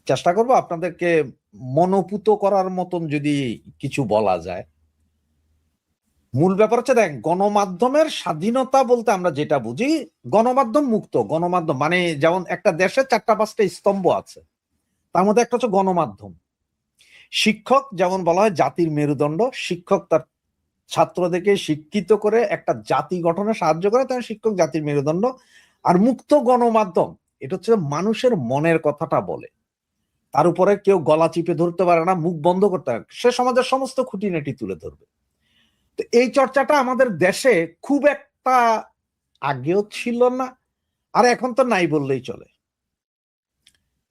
চেষ্টা করব আপনাদেরকে মনোপুত করার মতন যদি কিছু বলা যায়। মূল ব্যাপার হচ্ছে, দেখ, গণমাধ্যমের স্বাধীনতা বলতে আমরা যেটা বুঝি, গণমাধ্যম মুক্ত। গণমাধ্যম মানে যেমন একটা দেশে 4-5টা স্তম্ভ আছে, তার মধ্যে একটা হচ্ছে গণমাধ্যম। শিক্ষক যেমন বলা হয় জাতির মেরুদণ্ড, শিক্ষক তার ছাত্রদেরকে শিক্ষিত করে একটা জাতি গঠনে সাহায্য করে, তাই শিক্ষক জাতির মেরুদণ্ড। আর মুক্ত গণমাধ্যম এটা হচ্ছে মানুষের মনের কথাটা বলে, তার উপরে কেউ গলা চিপে ধরতে পারে না, মুখ বন্ধ করতে পারে, সে সমাজের সমস্ত খুঁটিনাটি তুলে ধরবে। তো এই চর্চাটা আমাদের দেশে খুব একটা আগেও ছিল না, আর এখন তো নাই বললেই চলে।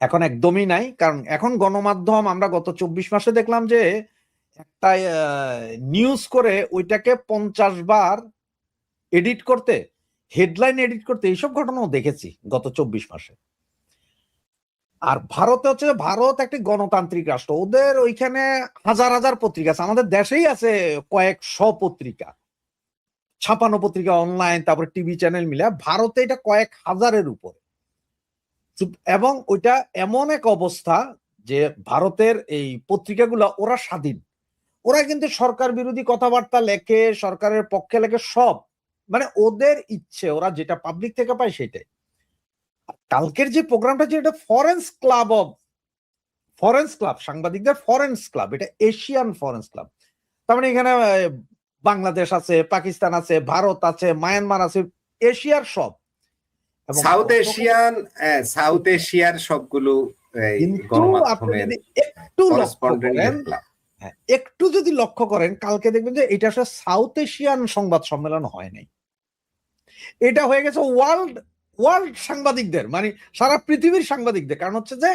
এখন একদমই নাই, কারণ এখন গণমাধ্যম আমরা গত 24 মাসে দেখলাম যে একটা নিউজ করে ওইটাকে 50 বার এডিট করতে, হেডলাইন এডিট করতে, এইসব ঘটনাও দেখেছি গত 24 মাসে। আর ভারতে হচ্ছে, ভারত একটি গণতান্ত্রিক রাষ্ট্র, ওদের ওইখানে হাজার হাজার পত্রিকা আছে, আমাদের দেশেই আছে কয়েকশো পত্রিকা, ছাপানো পত্রিকা, অনলাইন, তারপরে টিভি চ্যানেল মিলে। ভারতে এটা কয়েক হাজারের উপরে। এবং ওইটা এমন এক অবস্থা যে ভারতের এই পত্রিকাগুলো ওরা স্বাধীন, ওরা কিন্তু সরকার বিরোধী কথাবার্তা লেখে, সরকারের পক্ষে লেখে, সব মানে ওদের ইচ্ছে, ওরা যেটা পাবলিক থেকে পায় সেটাই। কালকের যে প্রোগ্রামটা, যেটা ফরেন্স ক্লাব, সাংবাদিকদের ফরেন্স ক্লাব, এটা এশিয়ান ফরেন্স ক্লাব। তার মানে এখানে বাংলাদেশ আছে, পাকিস্তান আছে, ভারত আছে, মায়ানমার আছে, এশিয়ার সব, এবং সাউথ এশিয়ার সবগুলো কিন্তু আপনি যদি একটু লক্ষ্য করেন, একটু যদি লক্ষ্য করেন, কালকে দেখবেন যে এটা আসলে সাউথ এশিয়ান সংবাদ সম্মেলন হয় নাই, এটা হয়ে গেছে ওয়ার্ল্ড সাংবাদিকদের, মানে সারা পৃথিবীর সাংবাদিকদের। কারণ হচ্ছে যে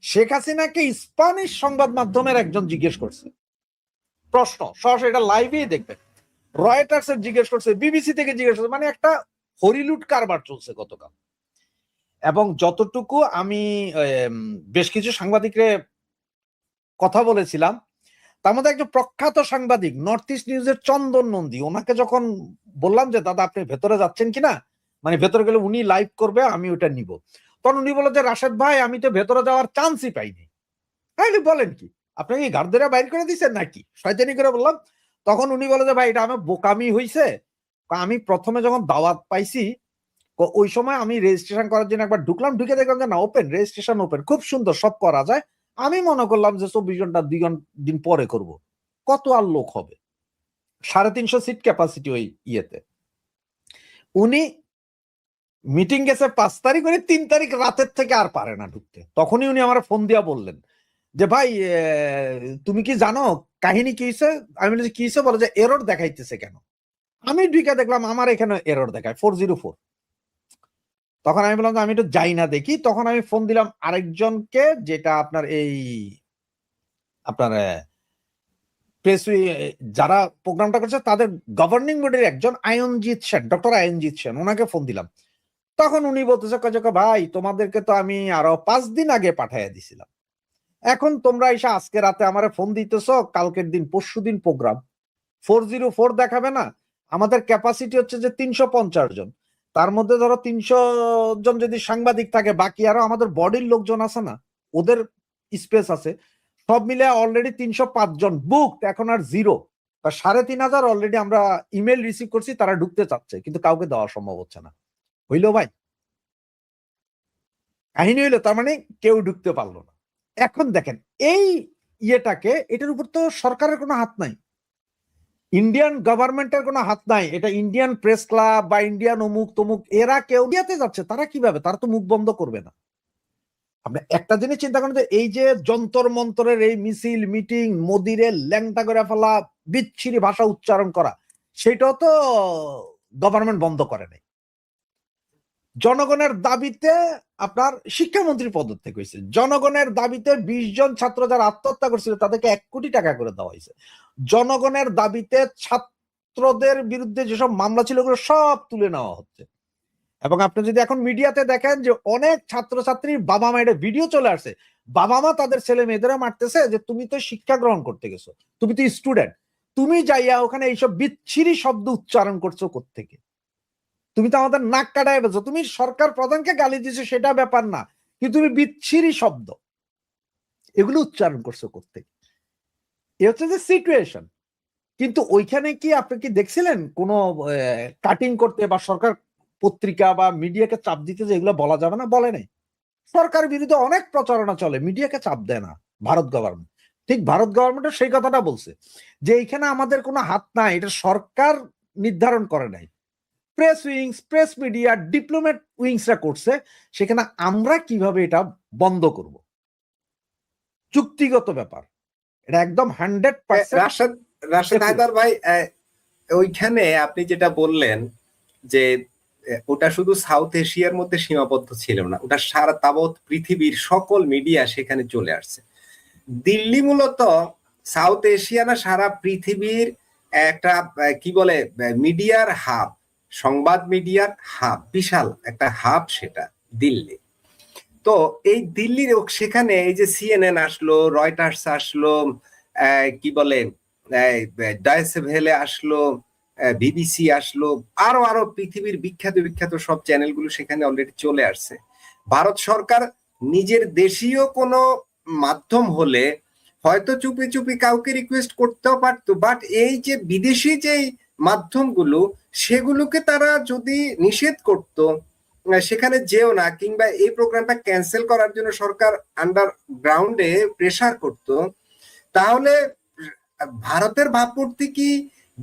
শেখ হাসিনাকে স্প্যানিশ সংবাদ মাধ্যমের একজন জিজ্ঞেস করছে প্রশ্ন, সরাসরি, এটা লাইভেই দেখবেন, রয়টার্স এর জিজ্ঞেস করছে, বিবিসি থেকে জিজ্ঞেস করছে, মানে একটা হরিলুট কারবার চলছে গতকাল। এবং যতটুকু আমি বেশ কিছু সাংবাদিকরে কথা বলেছিলাম, তার মধ্যে একজন প্রখ্যাত সাংবাদিক, নর্থ ইস্ট নিউজের চন্দন নন্দী, ওনাকে যখন বললাম যে দাদা আপনি ভেতরে যাচ্ছেন কিনা, মানে ভেতরে গেলে উনি লাইভ করবে, আমি ওটা নিব, তখন উনি বলল যে রাশেদ ভাই আমি তো ভেতরে যাওয়ার চান্সই পাইনি। তাইলে বলেন কি, আপনাকে ঘর ধরে বাইর করে দিচ্ছেন নাকি, শয়তানি করে বললাম। তখন উনি বলে যে ভাই এটা আমার বোকামি হইছে, আমি প্রথমে যখন দাওয়াত পাইছি ওই সময় আমি রেজিস্ট্রেশন করার জন্য একবার ঢুকলাম, ঢুকে দেখলাম যে না, ওপেন রেজিস্ট্রেশন, ওপেন, খুব সুন্দর, সব করা যায়। আমি মনে করলাম যে 24 ঘন্টা 2 দিন পরে করব, কত আর লোক হবে, 350 সিট ক্যাপাসিটি ওই ইয়েতে। উনি মিটিং গেছে 5 তারিখ, উনি 3 তারিখ রাতের থেকে আর পারে না ঢুকতে। তখনই উনি আমার ফোন দিয়া বললেন যে ভাই তুমি কি জানো কাহিনী কি হয়েছে? আমি বলছি কি হয়েছে, বলে যে এরর দেখাইতেছে কেন। আমি ঢুকে দেখলাম আমার এখানে এরর দেখায় 404। তখন আমি বললাম আমি একটু যাই না দেখি। তখন আমি ফোন দিলাম আরেকজনকে, যেটা আপনার এই আপনার প্রেস, যারা প্রোগ্রামটা করছে তাদের গভর্নিং বডির একজন, আয়নজিৎ সেন, ডক্টর আয়নজিৎ সেন, ওনাকে ফোন দিলাম। তখন উনি বলতেছে ভাই তোমাদেরকে তো আমি আরো 5 দিন আগে পাঠাইয়া দিছিলাম, এখন তোমরা এসে আজকে রাতে আমার ফোন দিতেছ, কালকের দিন পরশু দিন প্রোগ্রাম, 404 দেখাবে না? আমাদের ক্যাপাসিটি হচ্ছে যে 350 জন, তার মধ্যে ধরো 300 জন যদি সাংবাদিক থাকে, বাকি আরো আমাদের বডির লোকজন আছে না, ওদের স্পেস আছে, সব মিলে অলরেডি 305 জন বুক, এখন আর জিরো। 3,500 অলরেডি আমরা ইমেল রিসিভ করছি, তারা ঢুকতে চাচ্ছে, কিন্তু কাউকে দেওয়া সম্ভব হচ্ছে না। হইলো ভাই, কাহিনী হইলো, তার মানে কেউ ঢুকতে পারলো না। এখন দেখেন এই ইয়েটাকে, এটার উপর তো সরকারের কোনো হাত নাই, ইন্ডিয়ান গভর্নমেন্টের কোনো হাত নাই, এটা ইন্ডিয়ান প্রেস ক্লাব বা ইন্ডিয়ান অমুক তমুক, এরা কেউ ইয়েতে যাচ্ছে, তারা কিভাবে, তারা তো মুখ বন্ধ করবে না। আপনি একটা জিনিস চিন্তা করেন যে এই যে যন্তর মন্তরের এই মিছিল মিটিং, মোদিরে ল্যাংটা করে ফেলা, বিচ্ছিরি ভাষা উচ্চারণ করা, সেটাও তো গভর্নমেন্ট বন্ধ করে নাই। জনগণের দাবিতে আপনার শিক্ষামন্ত্রী পদত্যাগ হয়েছে, জনগণের দাবিতে 20 জন ছাত্র যারা আত্মহত্যা করছিল তাদেরকে 1 কোটি টাকা করে দেওয়া হয়েছে, জনগণের দাবিতে ছাত্রদের বিরুদ্ধে যেসব মামলা ছিল ওগুলো সব তুলে নেওয়া হচ্ছে। এবং আপনি যদি এখন মিডিয়াতে দেখেন যে অনেক ছাত্রছাত্রীর বাবা মায়ের ভিডিও চলে আসছে, বাবা মা তাদের ছেলে মেয়েদের মারতেছে যে তুমি তো শিক্ষা গ্রহণ করতে গেছো, তুমি তো স্টুডেন্ট, তুমি যাইয়া ওখানে এইসব বিচ্ছিরি শব্দ উচ্চারণ করছো কোত্থেকে, তুমি তো আমাদের নাক কাটায় বেছো, তুমি সরকার প্রধানকে গালি দিছো সেটা ব্যাপার না, কিন্তু তুমি বিচ্ছিরি শব্দ। এগুলো উচ্চারণ করছে করতে। এ হচ্ছে যে সিচুয়েশন। কিন্তু ওইখানে কি আপনি কি দেখছিলেন কোনো কাটিং করতে বা সরকার পত্রিকা বা মিডিয়াকে চাপ দিতে যে এগুলো বলা যাবে না? বলে নাই। সরকার বিরুদ্ধে অনেক প্রচারণা চলে, মিডিয়াকে চাপ দেয় না ভারত গভর্নমেন্ট। ঠিক ভারত গভর্নমেন্টও সেই কথাটা বলছে যে এইখানে আমাদের কোনো হাত নাই, এটা সরকার নির্ধারণ করে নাই। Press wings, press media, diplomat উইংসরা করছে, সেখানে আমরা কিভাবে এটা বন্ধ করব? চুক্তিগত ব্যাপার। এটা একদম 100% রাশেদ হায়দার ভাই, ওইখানে আপনি যেটা বললেন যে ওটা শুধু সাউথ এশিয়ার মধ্যে সীমাবদ্ধ ছিল না, ওটা সারা তাবৎ পৃথিবীর সকল মিডিয়া সেখানে চলে আসছে। দিল্লি মূলত সাউথ এশিয়া না সারা পৃথিবীর একটা কি বলে মিডিয়ার হাব, সংবাদ মিডিয়ার হাব, বিশাল একটা হাব সেটা দিল্লি। তো এই দিল্লির সেখানে এই যে সিএনএন আসলো, রয়টার্স আসলো, কি বলে ডয়েচে ভেলে আসলো, বিবিসি আসলো, আরো আরো পৃথিবীর বিখ্যাত বিখ্যাত সব চ্যানেলগুলো সেখানে অলরেডি চলে আসছে। ভারত সরকার নিজের দেশীয় কোনো মাধ্যম হলে হয়তো চুপি চুপি কাউকে রিকোয়েস্ট করতেও পারতো, বাট এই যে বিদেশি যেই মাধ্যমগুলো সেগুলোকে তারা যদি নিষেধ করতো, সেখানে যেও না, কিংবা এই প্রোগ্রামটা ক্যান্সেল করার জন্য সরকার আন্ডারগ্রাউন্ডে প্রেসার করত, তাহলে ভারতের ভাবমূর্তি কি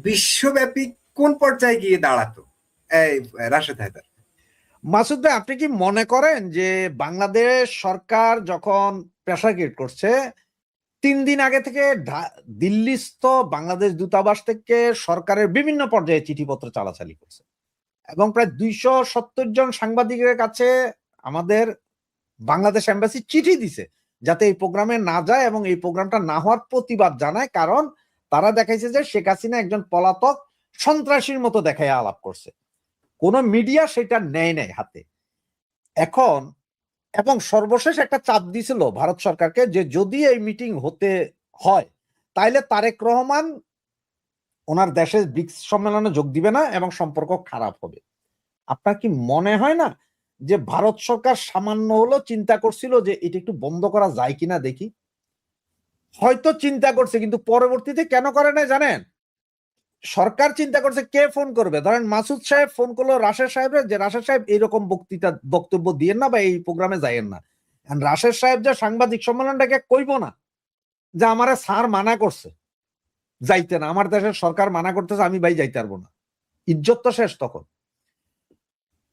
বিশ্বব্যাপী কোন পর্যায়ে গিয়ে দাঁড়াতো? রাশেদ হায়দার। মাসুদ ভাই, আপনি কি মনে করেন যে বাংলাদেশ সরকার যখন প্রেসার ক্রিয়েট করছে, 3 দিন আগে থেকে দিল্লিস্থ বাংলাদেশ দূতাবাস থেকে সরকারের বিভিন্ন পর্যায়ে চিঠিপত্র চালাচালি করছে এবং প্রায় 270 জন সাংবাদিকের কাছে আমাদের বাংলাদেশ এম্বাসি চিঠি দিছে যাতে এই প্রোগ্রামে না যায় এবং এই প্রোগ্রামটা না হওয়ার প্রতিবাদ জানায়, কারণ তারা দেখাইছে যে শেখ হাসিনা একজন পলাতক সন্ত্রাসীর মতো দেখায় আলাপ করছে। কোন মিডিয়া সেটা নেয় নাই হাতে। এখন এবং সর্বশেষ একটা চাপ দিছিল ভারত সরকারকে যে যদি এই মিটিং হতে হয় তাইলে তারেক রহমান ওনার দেশের ব্রিক্স সম্মেলনে যোগ দিবে না এবং সম্পর্ক খারাপ হবে। আপনার কি মনে হয় না যে ভারত সরকার সামান্য হলো চিন্তা করছিল যে এটা একটু বন্ধ করা যায় কিনা দেখি? হয়তো চিন্তা করছে, কিন্তু পরবর্তীতে কেন করে না জানেন? সরকার চিন্তা করছে কে ফোন করবে। ধরেন মাসুদ সাহেব ফোন করলো রাশেদ সাহেবের যে রাশেদ সাহেব এরকম বক্তব্য দিয়েন না বা এই প্রোগ্রামে যাইয়েন না। রাশেদ সাহেব যে সাংবাদিক সম্মেলনটাকে কইব না যে আমারে স্যার মানা করছে যাইতে না, আমার দেশের সরকার মানা করতেছে, আমি ভাই যাইতে পারবো না, ইজ্জত তো শেষ তখন।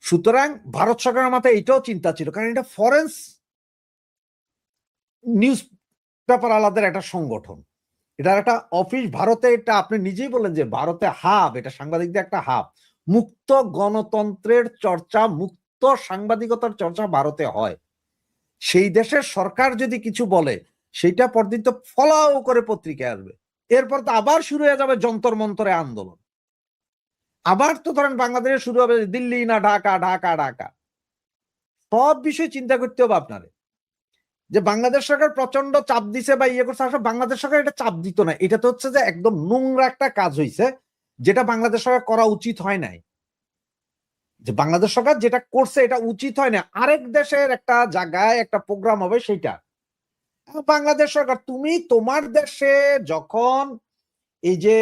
সুতরাং ভারত সরকারের মাথায় এটাও চিন্তা ছিল, কারণ এটা ফরেন্স নিউজ পেপার আলাদের একটা সংগঠন, এটার একটা অফিস ভারতে, এটা আপনি নিজেই বললেন যে ভারতে হাব, এটা সাংবাদিকদের একটা হাব। মুক্ত গণতন্ত্রের চর্চা, মুক্ত সাংবাদিকতার চর্চা ভারতে হয়। সেই দেশের সরকার যদি কিছু বলে সেইটা পরদিন তো ফলাও করে পত্রিকায় আসবে, এরপর তো আবার শুরু হয়ে যাবে যন্তর মন্তরে আন্দোলন। আবার তো ধরেন বাংলাদেশে শুরু হবে দিল্লি না ঢাকা, ঢাকা ঢাকা। সব বিষয় চিন্তা করতে হবে আপনারে যে বাংলাদেশ সরকার প্রচন্ড চাপ দিছে বা ইয়ে করছে। আসলে বাংলাদেশ সরকার এটা চাপ দিত না, এটা তো হচ্ছে যে একদম নোংরা একটা কাজ হয়েছে যেটা বাংলাদেশ সরকার করা উচিত হয় নাই। যে বাংলাদেশ সরকার যেটা করছে এটা উচিত হয় না, আরেক দেশের একটা জায়গায় একটা প্রোগ্রাম হবে সেটা। বাংলাদেশ সরকার, তুমি তোমার দেশে যখন এই যে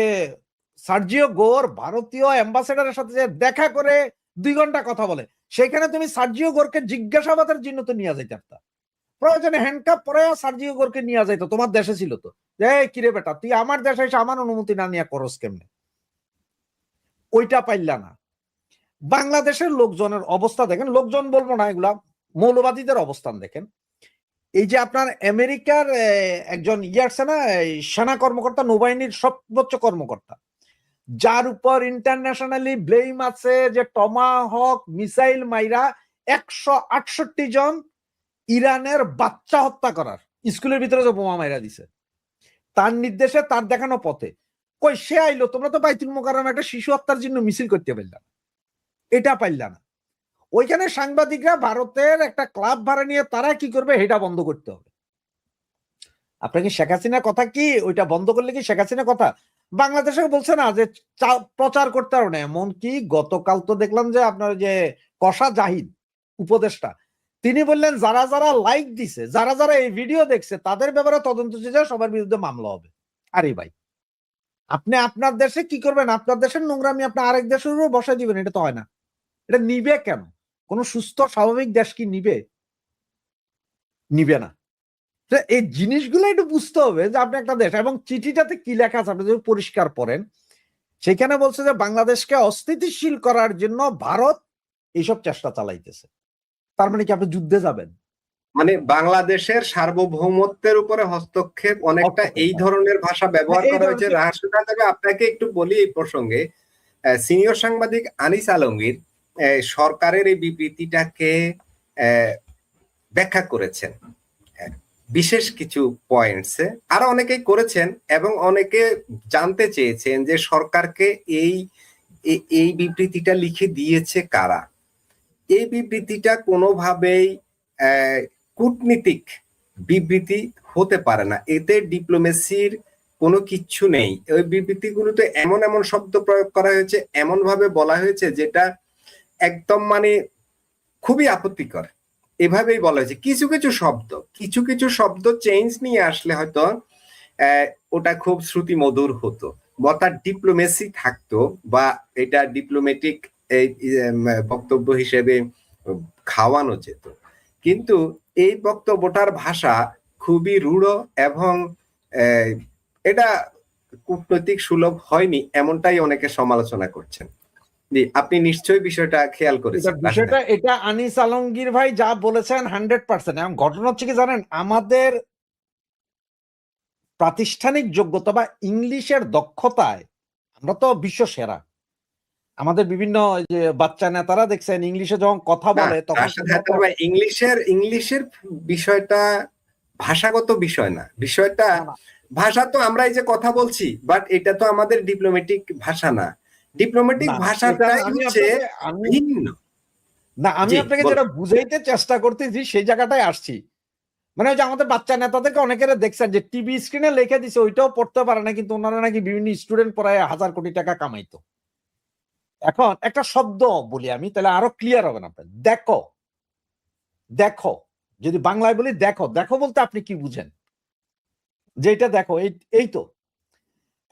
সার্জিও গোর ভারতীয় অ্যাম্বাসেডারের সাথে যে দেখা করে 2 ঘন্টা কথা বলে, সেখানে তুমি সার্জিও গোরকে জিজ্ঞাসাবাদের জন্য তো নিয়ে যাইতে পারতা। প্রয়োজনে হ্যান্ডকাপ পরে সার্জিও গোরকে নিয়ে যাইতো, তোমার দেশে ছিল তো। কিরে বেটা, তুই আমার দেশে এসে আমার অনুমতি না নিয়ে করস কেমনে? ওইটা পাইলা না। বাংলাদেশের লোকজনের অবস্থা দেখেন, লোকজন বলবো না, এগুলা মৌলবাদীদের অবস্থান দেখেন। এই যে আপনার আমেরিকার একজন আছে না, সেনা কর্মকর্তা, নৌবাহিনীর সর্বোচ্চ কর্মকর্তা, যার উপর ইন্টারন্যাশনালি ব্লেম আছে যে টমাহক মিসাইল মাইরা 168 জন ইরানের বাচ্চা হত্যা করার, স্কুলের ভিতরে যে বোমা মাইরা দিছে, তার নির্দেশে, তার দেখানো পথে কই সে আইলো, তোমরা তো বাইতুল মোকাররমে একটা শিশু হত্যার জন্য মিছিল করতে পারলা না, এটা পাইলা না। ওইখানে সাংবাদিকরা ভারতের একটা ক্লাব ভাড়া নিয়ে তারা কি করবে, এটা বন্ধ করতে হবে। আপনাকে শেখ হাসিনার কথা কি ওইটা বন্ধ করলে কি শেখ হাসিনার কথা বাংলাদেশে বলছে না যে প্রচার করতে পারো না? এমনকি গতকাল তো দেখলাম যে আপনার যে কষা জাহিদ উপদেষ্টা, তিনি বললেন যারা যারা লাইক দিছে, যারা যারা এই ভিডিও দেখছে তাদের ব্যাপারে তদন্ত চেয়ে সবার বিরুদ্ধে মামলা হবে। আরে ভাই, আপনি আপনার দেশে কি করবেন? আপনার দেশের নোংরামি আপনি আরেক দেশের উপর বসাই দিবেন, এটা তো হয় না। এটা নিবে কেন? কোন সুস্থ স্বাভাবিক দেশ কি নিবে? নিবে না। এই জিনিসগুলো একটু বুঝতে হবে যে আপনি একটা দেশ, এবং চিঠিটাতে কি লেখা আছে আপনি যদি পরিষ্কার পড়েন, সেখানে বলছে যে বাংলাদেশকে অস্থিতিশীল করার জন্য ভারত এইসব চেষ্টা চালাইতেছে। তার মানে কি আপনি যুদ্ধে যাবেন? মানে বাংলাদেশের সার্বভৌমত্বের উপরে হস্তক্ষেপ, অনেকটা এই ধরনের ভাষা ব্যবহার করা হয়েছে। রাহাসুদা, তবে আপনাকে একটু বলি এই প্রসঙ্গে, সিনিয়র সাংবাদিক আনিস আলমগীর সরকারের এই বিবৃতিটাকে ব্যাখ্যা করেছেন বিশেষ কিছু পয়েন্টসে, আরো অনেকেই করেছেন, এবং অনেকে জানতে চেয়েছেন যে সরকারকে এই বিবৃতিটা লিখে দিয়েছে কারা। এই বিবৃতিটা কোনোভাবেই কূটনীতিক বিবৃতি হতে পারে না, এতে ডিপ্লোমেসির কোনো কিচ্ছু নেই। ওই বিবৃতিগুলোতে এমন এমন শব্দ প্রয়োগ করা হয়েছে, এমন ভাবে বলা হয়েছে যেটা একদম মানে খুবই আপত্তিকর। এভাবেই বলা হয়েছে। কিছু কিছু শব্দ চেঞ্জ নিয়ে আসলে হয়তো ওটা খুব শ্রুতি মধুর হতো, বা তার ডিপ্লোমেসি থাকতো, বা এটা ডিপ্লোমেটিক বক্তব্য হিসেবে খাওয়ানো যেত। কিন্তু এই বক্তব্যটার ভাষা খুবই রূঢ়, এবং এটা কূটনৈতিক সুলভ হয়নি, এমনটাই অনেকে সমালোচনা করছেন। জি, আপনি নিশ্চয়ই বিষয়টা খেয়াল করেছেন। বিষয়টা এটা আনিস আলমগীর ভাই যা বলেছেন 100%। এবং ঘটনা হচ্ছে কি জানেন, আমাদের প্রাতিষ্ঠানিক যোগ্যতা বা ইংলিশের দক্ষতায় আমরা তো বিশ্ব সেরা। আমাদের বিভিন্ন যে বাচ্চা নেতারা দেখছেন ইংলিশে যখন কথা বলে তখন ইংলিশের বিষয়টা ভাষাগত বিষয় না, বিষয়টা ভাষা তো আমরা এই যে কথা বলছি, বাট এটা তো আমাদের ডিপ্লোম্যাটিক ভাষা না। ডিপ্লোম্যাটিক ভাষাটাই হচ্ছে ভিন্ন। না, আমি আপনাকে যেটা বুঝাইতে চেষ্টা করতেছি সেই জায়গাটায় আসছি। মানে ওই যে আমাদের বাচ্চা নেতাদেরকে অনেকেরা দেখছেন যে টিভি স্ক্রিনে লিখে দিছে, ওইটাও পড়তে পারে না, কিন্তু ওনারা নাকি বিভিন্ন স্টুডেন্ট পড়ায় 1000 কোটি টাকা কামাইতো। এখন একটা শব্দ বলি আমি, তাহলে আরো ক্লিয়ার হবেন আপনার। দেখো, দেখো, যদি বাংলায় বলি দেখো, দেখো বলতে আপনি কি বুঝেন? যেটা দেখো এই তো।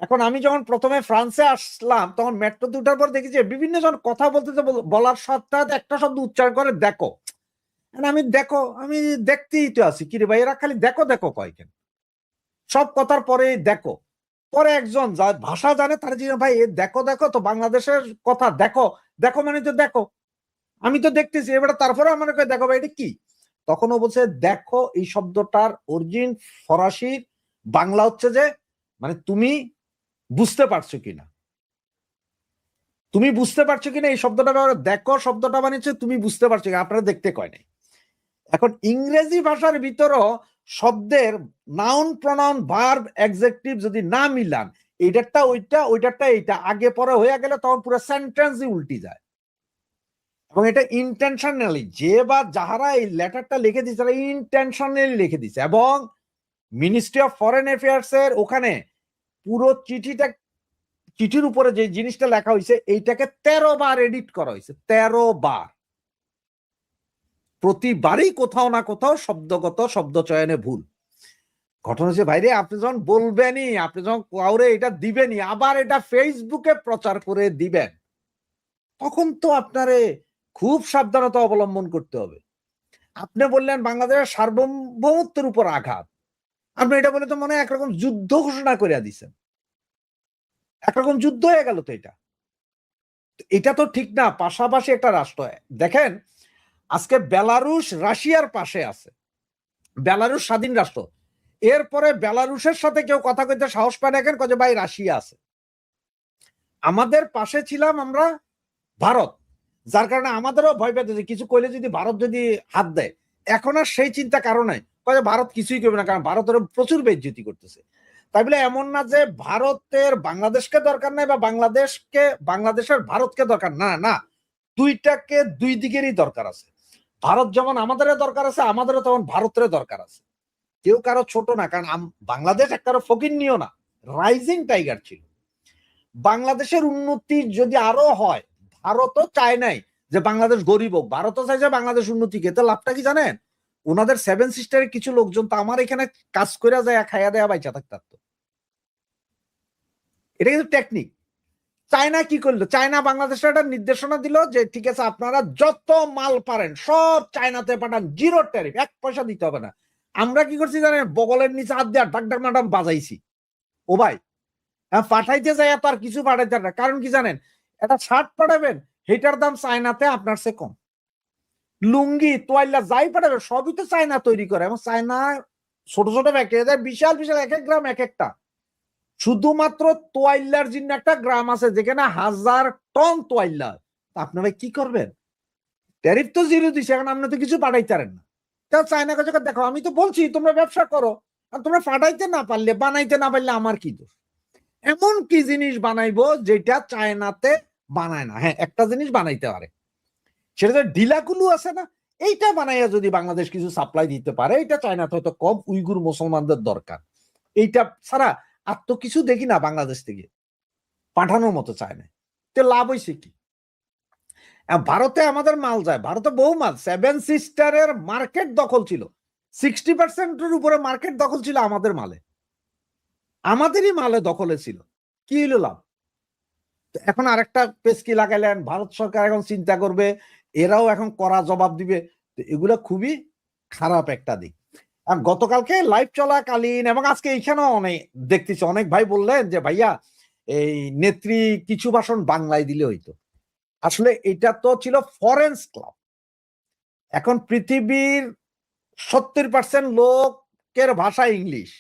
এখন আমি যখন প্রথমে ফ্রান্সে আসলাম তখন মেট্রোতে উঠার পর দেখি যে বিভিন্ন জন কথা বলতেছে, বলার সাথে একটা শব্দ উচ্চারণ করে দেখো। আমি দেখো, আমি দেখতেই তো আছি, কি রে ভাই এরা খালি দেখো দেখো কয় কেন? সব কথার পরে দেখো। পরে একজন যার ভাষা জানে তার জিজ্ঞেস, ভাই দেখো দেখো তো বাংলাদেশের কথা, দেখো দেখো মানে তো দেখো, আমি তো দেখতেছি। এবারে তারপরে আমার দেখো ভাই এটা কি? তখন ও বলছে দেখো এই শব্দটার অরিজিন ফরাসি, বাংলা হচ্ছে যে মানে তুমি বুঝতে পারছো কিনা, তুমি বুঝতে পারছো কিনা এই শব্দটা ব্যবহার। দেখো শব্দটা বানিয়েছে তুমি বুঝতে পারছো কিনা, আপনারা দেখতে কয় নাই। এখন ইংরেজি ভাষার ভিতরও শব্দের নাউন প্রনাউন ভার্ব অ্যাডজেক্টিভ যদি না মিলান, এইটারটা ওইটা ওইটারটা এইটা আগে পরে হয়ে গেলে তখন পুরো সেন্টেন্সই উল্টি যায়। এবং এটা ইন্টেনশনালি, যে বা যাহারা এই লেটারটা লিখে দিচ্ছে তারা ইন্টেনশনালি লিখে দিচ্ছে। এবং মিনিস্ট্রি অফ ফরেন অ্যাফেয়ার্স এর ওখানে পুরো চিঠির উপরে যে জিনিসটা লেখা হয়েছে এইটাকে 13 বার এডিট করা হয়েছে, 13 বার। প্রতিবারই কোথাও না কোথাও শব্দগত শব্দ চয়নে ভুল। ঘটনা হচ্ছে ভাইরে, আপনি যখন বলবেনই, আপনি যখন কাউরে এটা দিবেনই, আবার এটা ফেসবুকে প্রচার করে দিবেন, তখন তো আপনারে খুব সাবধানতা অবলম্বন করতে হবে। আপনি বললেন বাংলাদেশের সার্বভৌমত্বের উপর আঘাত, আপনি এটা বলে তো মনে হয় একরকম যুদ্ধ ঘোষণা করে দিচ্ছেন, একরকম যুদ্ধ হয়ে গেল তো এটা। এটা তো ঠিক না। পাশাপাশি একটা রাষ্ট্র দেখেন, আজকে বেলারুশ রাশিয়ার পাশে আছে, বেলারুশ স্বাধীন রাষ্ট্র। এরপরে বেলারুশের সাথে কেউ কথা কইতে সাহস পায় না, কেন? যে ভাই রাশিয়া আছে। আমাদের পাশে ছিলাম আমরা ভারত, যার কারণে আমাদেরও ভয় পেতে যে কিছু কইলে যদি ভারত যদি হাত দেয়। এখন আর সেই চিন্তা কারণ নাই, ভারত কিছুই করবে না, কারণ ভারতের প্রচুর বেইজ্জতি করতেছে। তাই বলে এমন না যে ভারতের বাংলাদেশকে দরকার নাই বা বাংলাদেশের ভারতকে দরকার না, না, দুইটাকে দুই দিকেরই দরকার আছে। ভারত যেমন আমাদের দরকার আছে, আমাদেরও তেমন ভারতের দরকার আছে। কেউ কারো ছোট না, কারণ বাংলাদেশ একটা ফকির নিও না, রাইজিং টাইগার ছিল। বাংলাদেশের উন্নতি যদি আরো হয়, ভারতও চায় নাই যে বাংলাদেশ গরিব হোক, ভারতও চাই যে বাংলাদেশ উন্নতিকে। তো লাভটা কি জানেন? ওনাদের 7 সিস্টারের কিছু লোকজন তো আমার এখানে কাজ করে যায়, খাইয়া দেয়া বাইচা থাকতো। এটা কিন্তু টেকনিক। চায়না কি করলো? চায়না বাংলাদেশের একটা নির্দেশনা দিল যে ঠিক আছে আপনারা যত মাল পারেন সব চায়নাতে পাঠান, 0 ট্যারিফ, 1 পয়সা দিতে হবে না। আমরা কি করছি জানেন? বগলের নিচে হাত দিয়ে ডাক ডাক ম্যাডাম বাজাইছি। ও ভাই, পাঠাইতে যায় তো আর কিছু পাঠাইতে না। কারণ কি জানেন? একটা শার্ট পাঠাবেন, হেটার দাম চায়নাতে আপনার চেয়ে কম। লুঙ্গি, তোয়াইলা যাই পাঠাবে সবই তো চায়না তৈরি করে, এবং চায়না ছোট ছোট ফ্যাক্টরি দেয়, বিশাল বিশাল এক এক গ্রাম এক একটা। শুধুমাত্র তোয়াইল্লার জন্য একটা গ্রাম আছে যেখানে 1000 টন তোয়াইল্লা। আপনারা কি করবেন? ট্যারিফ তো 0 দিছে, এখন আপনি তো কিছু পাঠাইতে পারেন না। তাও চায়না কাছে দেখো, আমি তো বলছি তোমরা ব্যবসা করো, আর তোমরা পাঠাইতে না পারলে, বানাইতে না পারলে আমার কি দোষ? এমন কি জিনিস বানাইবো যেটা চায়নাতে বানায় না? হ্যাঁ, একটা জিনিস বানাইতে পারে, সেটা যে ঢিলাকুলু আছে না, এইটা বানাইয়া যদি বাংলাদেশ কিছু সাপ্লাই দিতে পারে, এটা চায়নাতে হয়তো কম উইগুর মুসলমানদের দরকার। এইটা ছাড়া আর তো কিছু দেখি না বাংলাদেশ থেকে পাঠানোর মতো চায় না। তো লাভ হয়েছে কি? ভারতে আমাদের মাল যায়, ভারতে বহু মাল। 7 সিস্টারের মার্কেট দখল ছিল, 60% উপরে মার্কেট দখল ছিল আমাদের মালে, আমাদেরই মালে দখলে ছিল। কি হইল লাভ? এখন আরেকটা পেস্কি লাগাইলেন, ভারত সরকার এখন চিন্তা করবে, এরাও এখন কড়া জবাব দিবে। এগুলো খুবই খারাপ একটা দিক। আর গতকালকে লাইভ চলাকালীন এবং আজকে এইখানেও অনেক দেখতেছি, অনেক ভাই বললেন যে ভাইয়া এই নেত্রী কিছু ভাষণ বাংলায় দিলে হইতো। আসলে এটা তো ছিল ফরেন্স ক্লাব। এখন পৃথিবীর 70% লোকের ভাষা ইংলিশ,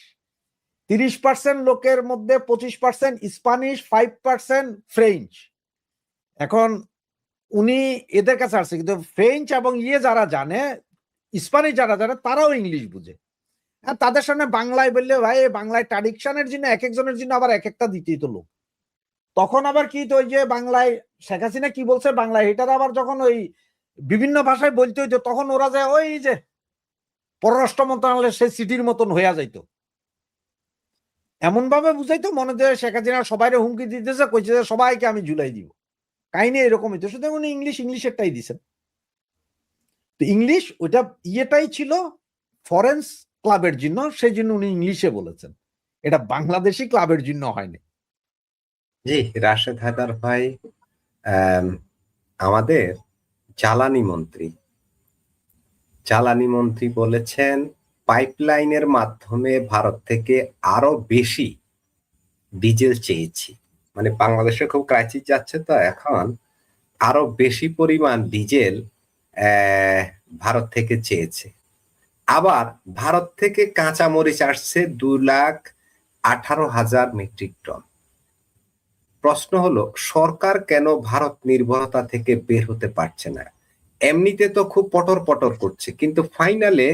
30% লোকের মধ্যে 25% স্প্যানিশ, 5% ফ্রেঞ্চ। এখন উনি এদের কাছে আসছে, কিন্তু ফ্রেঞ্চ এবং যারা জানে, স্প্যানিশ যারা জানে, তারাও ইংলিশ বুঝে। তাদের সামনে বাংলায় বললে ভাই, বাংলায় ট্রাডিকশনের জন্য এক একজনের জন্য আবার এক একটা দিতেই তো লোক। তখন আবার কি তো ওই যে বাংলায় শেখ হাসিনা কি বলছে বাংলায়, এটার আবার যখন ওই বিভিন্ন ভাষায় বলতে হইতো, তখন ওরা যায় ওই যে পররাষ্ট্র মন্ত্রণালয়ের সেই সিটির মতন হইয়া যাইতো, এমন ভাবে বুঝাইতো মনে হয় শেখ হাসিনা সবাই হুমকি দিতেছে, কইছে যে সবাইকে আমি ঝুলাই দিব। কাহিনী এরকম হইতো। শুধু উনি ইংলিশেরটাই দিছেন। তো ইংলিশ ওইটা ইয়েটাই ছিল ফরেন্স ক্লাবের জন্য, সেই জন্য উনি ইংলিশে বলেছেন, এটা বাংলাদেশি ক্লাবের জন্য হয়নি। জি, রাশেদ হায়দার ভাই, আমাদের জ্বালানি মন্ত্রী বলেছেন পাইপলাইনের মাধ্যমে ভারত থেকে আরো বেশি ডিজেল চেয়েছি। মানে বাংলাদেশে খুব ক্রাইসিস যাচ্ছে, তো এখন আরো বেশি পরিমাণ ডিজেল ভারত থেকে চেয়েছে। আবার ভারত থেকে কাঁচা মরিচ আসছে 2,18,000 মেট্রিক টন। প্রশ্ন হলো, সরকার কেন ভারত নির্ভরতা থেকে বের হতে পারছে না? এমনিতে তো খুব পটর পটর করছে, কিন্তু ফাইনালে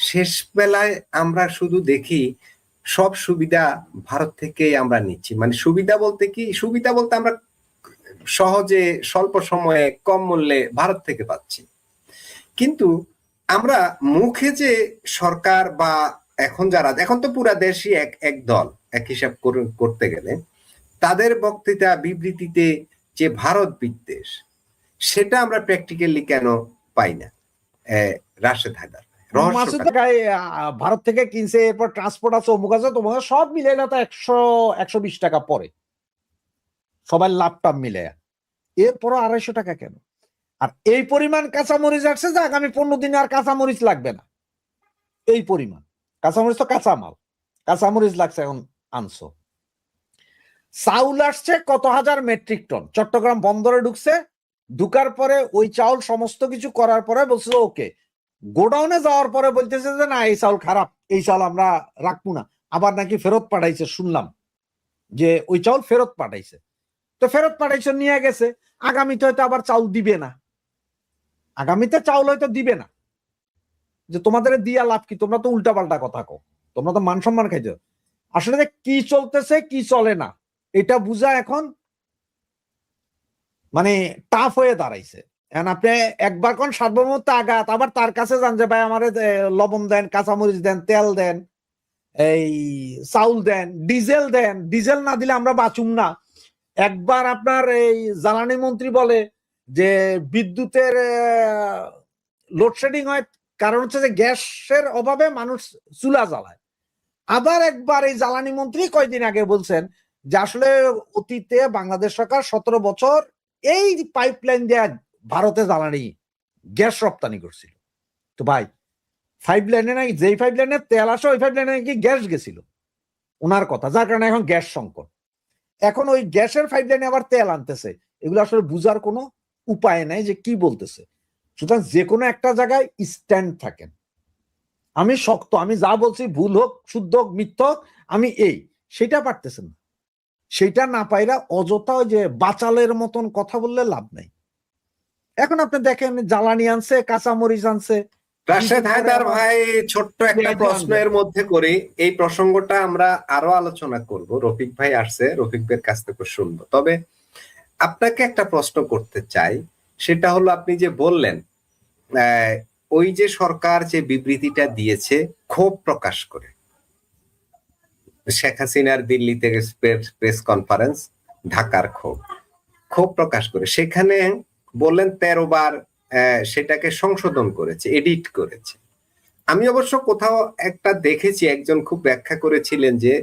শেষ বেলায় আমরা শুধু দেখি সব সুবিধা ভারত থেকেই আমরা নিচ্ছি। মানে সুবিধা বলতে কি? সুবিধা বলতে আমরা সহজে স্বল্প সময়ে কম মূল্যে ভারত থেকে পাচ্ছি, কিন্তু আমরা মুখে যে সরকার বা এখন তো পুরা দেশই এক দল, এক হিসাব করতে গেলে তাদের বক্তৃতা বিবৃতিতে যে ভারত বিদ্বেষ, সেটা আমরা প্র্যাকটিক্যালি কেন পাই না? রাশেদ হায়দার, ভারত থেকে কিনছে, এরপর ট্রান্সপোর্ট আছে, অমুক আছে, তোমার সব মিলে না তো 100-120 টাকা পরে, সবাই লাভটাপ মিলে, এরপর 250 টাকা কেন? আর এই পরিমাণ কাঁচামরিচ আসছে যে আগামী 15 দিনে আর কাঁচামরিচ লাগবে না। এই পরিমাণ কাঁচামরিচ তো কাঁচামাল, কাঁচামরিচ লাগছে এখন আনছো। চাউল আসছে কত হাজার মেট্রিক টন, চট্টগ্রাম বন্দরে ঢুকছে, ঢুকার পরে ওই চাউল সমস্ত কিছু করার পরে বলছে ওকে, গোডাউনে যাওয়ার পরে বলতেছে যে না, এই চাউল খারাপ, এই চাউল আমরা রাখবো না। আবার নাকি ফেরত পাঠাইছে, শুনলাম যে ওই চাউল ফেরত পাঠাইছে। তো ফেরত পাঠাইছে, নিয়ে গেছে, আগামীতে হয়তো আবার চাউল দিবে না, আগামীতে চাউল হয়তো দিবে না। যে তোমাদের দিয়া লাভ কি? তোমরা তো উল্টাপাল্টা কথা কও, তোমরা তো মান সম্মান খাইতে। আসলে কি চলতেছে কি চলে না এটা বুঝা এখন মানে টাফ হয়ে দাঁড়াইছে। এখন আপনি একবার কোন সার্বভৌমত্ব আঘাত, আবার তার কাছে যান যে ভাই আমার লবণ দেন, কাঁচামরিচ দেন, তেল দেন, এই চাউল দেন, ডিজেল না দিলে আমরা বাঁচুম না। একবার আপনার এই জ্বালানি মন্ত্রী বলে যে বিদ্যুতের লোডশেডিং হয়, কারণ হচ্ছে যে গ্যাসের অভাবে মানুষ চুলা জ্বালায়। আবার একবার এই জ্বালানি মন্ত্রী কয়েকদিন আগে বলছেন যে আসলে অতীতে বাংলাদেশ সরকার 17 বছর এই পাইপলাইন দিয়ে ভারতে জ্বালানি গ্যাস রপ্তানি করছিল। তো ভাই, পাইপলাইনে নাকি, যেই পাইপলাইনে তেল আসে ওই পাইপলাইনে নাকি গ্যাস গেছিল ওনার কথা, যার কারণে এখন গ্যাস সংকট। এখন ওই গ্যাসের পাইপলাইনে আবার তেল আনতেছে, এগুলো আসলে বুঝার কোনো উপায় নাই যে কি বলতেছে। সুতরাং যে কোনো একটা জায়গায় স্ট্যান্ড থাকেন। আমি শক্ত, আমি যা বলছি ভুল হোক, শুদ্ধ হোক, মিথ্য হোক, আমি সেটা পারতেছেন না। সেটা না পাইরা অযথা যে বাচালের মতন কথা বললে লাভ নাই। এখন আপনি দেখেন জ্বালানি আনছে, কাঁচামরিচ আনছে। রাশেদ হায়দার ভাই, ছোট্ট একটা প্রশ্নের মধ্যে করি, এই প্রসঙ্গটা আমরা আরো আলোচনা করব। রফিক ভাই আসছে, রফিক ভাইয়ের কাছ থেকে শুনবো। তবে আপনাকে একটা প্রশ্ন করতে চাই, সেটা হলো আপনি যে বললেন ওই যে সরকার যে বিবৃতিটা দিয়েছে ক্ষোভ প্রকাশ করে, শেখ হাসিনার দিল্লিতে প্রেস কনফারেন্স, ঢাকার ক্ষোভ প্রকাশ করে, সেখানে বললেন 13 বার সেটাকে সংশোধন করেছে, এডিট করেছে। আমি অবশ্য কোথাও একটা দেখেছি, একজন খুব ব্যাখ্যা করেছিলেন যে